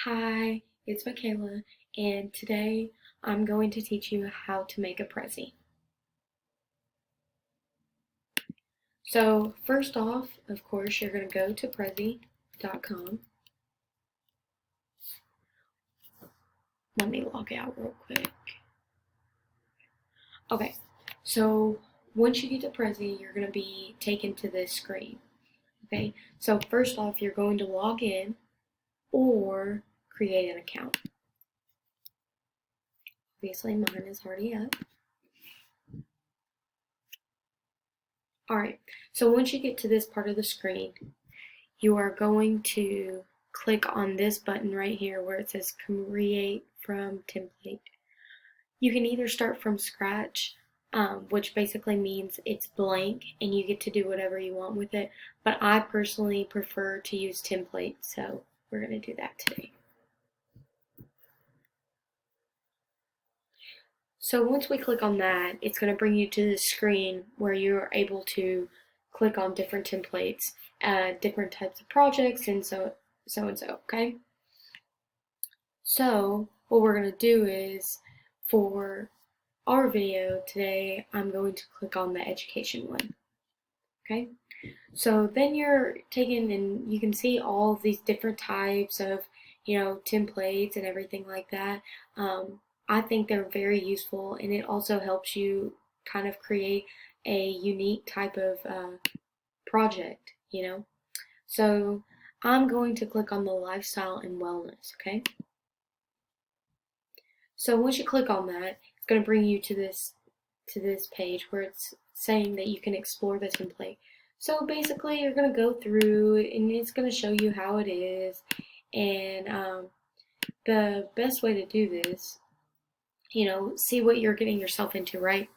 Hi, it's Michaela, and today I'm going to teach you how to make a Prezi. So first off, of course, you're going to go to Prezi.com. Let me log out real quick. Okay, so once you get to Prezi, you're going to be taken to this screen. Okay, so first off, you're going to log in or create an account. Obviously, mine is already up. Alright, so once you get to this part of the screen, you are going to click on this button right here where it says create from template. You can either start from scratch, which basically means it's blank and you get to do whatever you want with it, but I personally prefer to use template, so we're going to do that today. So once we click on that, it's going to bring you to the screen where you're able to click on different templates, different types of projects, and so and so, okay? So what we're going to do is, for our video today, I'm going to click on the education one, okay? So then you're taken and you can see all of these different types of, templates and everything like that. I think they're very useful, and it also helps you kind of create a unique type of project, So I'm going to click on the lifestyle and wellness, okay? So once you click on that, it's going to bring you to this page where it's saying that you can explore the template. So basically, you're going to go through and it's going to show you how it is, and the best way to do this, see what you're getting yourself into, right?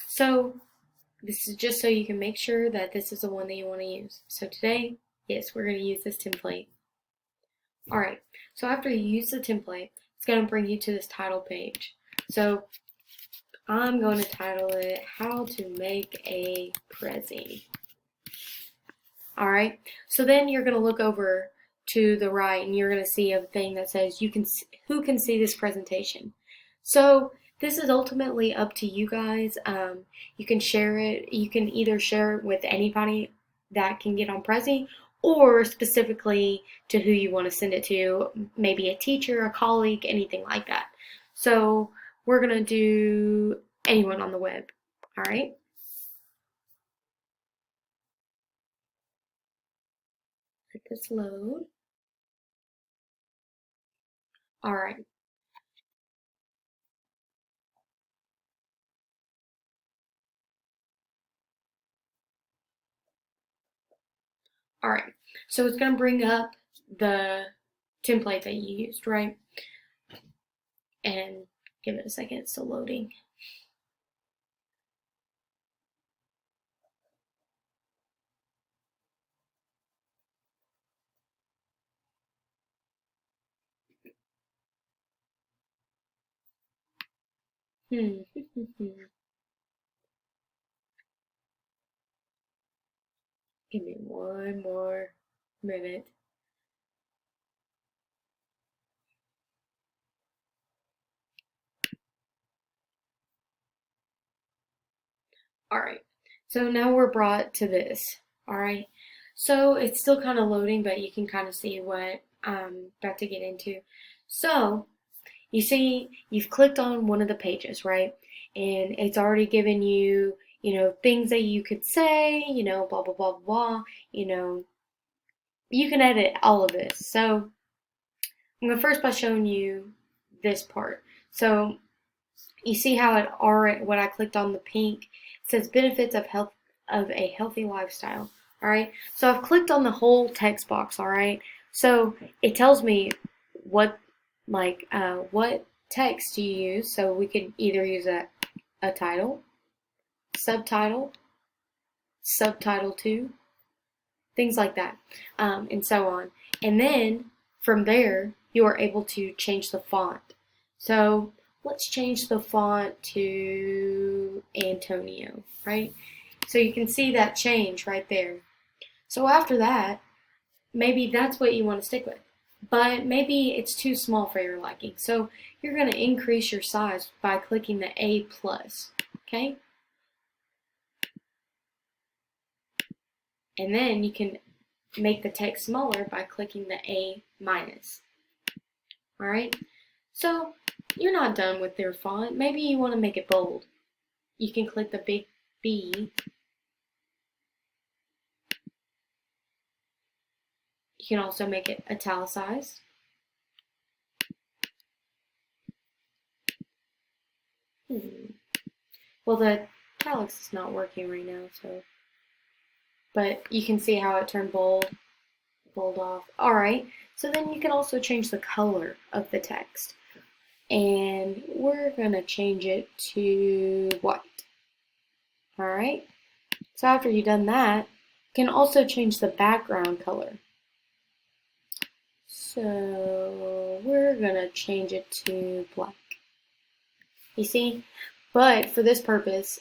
So this is just so you can make sure that this is the one that you want to use. So today, yes, we're going to use this template. Alright, so after you use the template, it's going to bring you to this title page. So I'm going to title it How to Make a Prezi. Alright, so then you're going to look over to the right and you're going to see a thing that says who can see this presentation. So this is ultimately up to you guys. You can share it. You can either share it with anybody that can get on Prezi, or specifically to who you want to send it to, maybe a teacher, a colleague, anything like that. So we're going to do anyone on the web. All right. Let this load. All right. All right. So it's going to bring up the template that you used, right? And give it a second. It's still loading. Give me one more minute. Alright, so now we're brought to this. Alright, so it's still kind of loading, but you can kind of see what I'm about to get into. So, you see, you've clicked on one of the pages, right? And it's already given you, things that you could say, blah, blah, blah, blah, you can edit all of this. So, I'm going to first by showing you this part. So, you see how it already, when I clicked on the pink, it says benefits of a healthy lifestyle. Alright, so I've clicked on the whole text box, alright? So it tells me what what text to use. So we could either use a title, subtitle, subtitle 2, things like that, and so on. And then from there, you are able to change the font. So let's change the font to Antonio, right? So you can see that change right there. So after that, maybe that's what you want to stick with. but maybe it's too small for your liking. So you're going to increase your size by clicking the A plus, okay? And then you can make the text smaller by clicking the A minus. All right, so you're not done with your font. Maybe you want to make it bold. You can click the big B. You can also make it italicized. Well, the italics is not working right now, so. But you can see how it turned bold off. All right, so then you can also change the color of the text. And we're gonna change it to white. All right, so after you've done that, you can also change the background color. So we're gonna change it to black. You see? But for this purpose,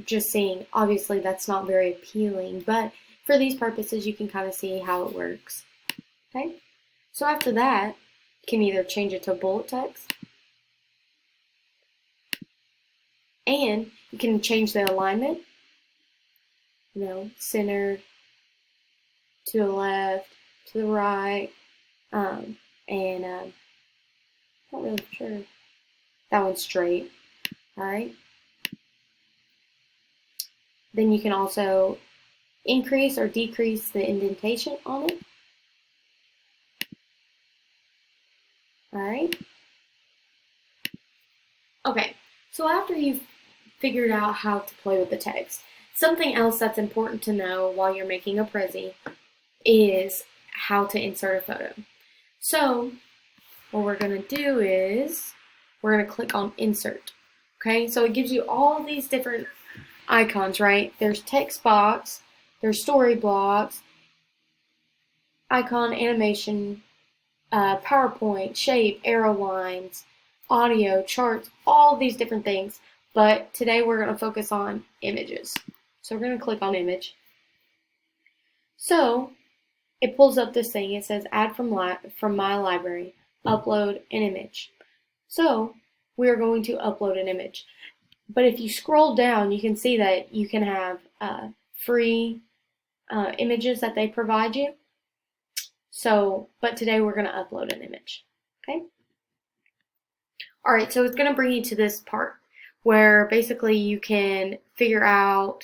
just seeing, obviously that's not very appealing, but for these purposes, you can kind of see how it works. Okay? So after that, you can either change it to bullet text, and you can change the alignment, center to the left, to the right, and not really sure. That one's straight. All right. Then you can also increase or decrease the indentation on it. All right. Okay, so after you've figured out how to play with the text, something else that's important to know while you're making a Prezi is how to insert a photo. So what we're going to do is we're going to click on Insert. Okay, so it gives you all these different icons, right? There's text box, there's story blocks, icon, animation, PowerPoint, shape, arrow lines, audio, charts, all these different things. But today we're going to focus on images. So we're going to click on Image. So it pulls up this thing. It says Add from my library, upload an image. So we're going to upload an image. But if you scroll down, you can see that you can have free images that they provide you. So, but today we're going to upload an image. Okay? All right, so it's going to bring you to this part where basically you can figure out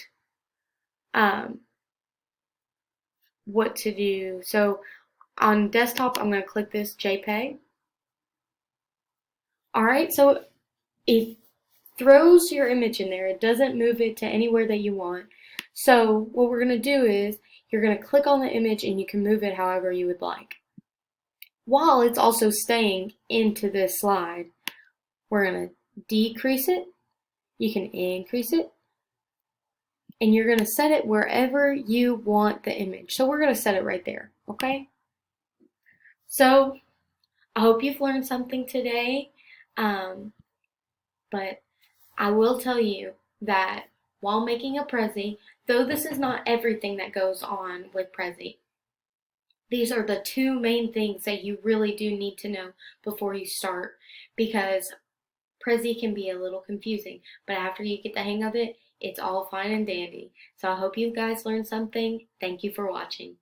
what to do. So on desktop, I'm going to click this JPEG. All right, so it throws your image in there. It doesn't move it to anywhere that you want. So what we're going to do is you're going to click on the image and you can move it however you would like. While it's also staying into this slide, we're going to decrease it. You can increase it. And you're going to set it wherever you want the image. So we're going to set it right there, okay? So I hope you've learned something today. But I will tell you that while making a Prezi, though this is not everything that goes on with Prezi, these are the two main things that you really do need to know before you start, because Prezi can be a little confusing, but after you get the hang of it, it's all fine and dandy. So I hope you guys learned something. Thank you for watching.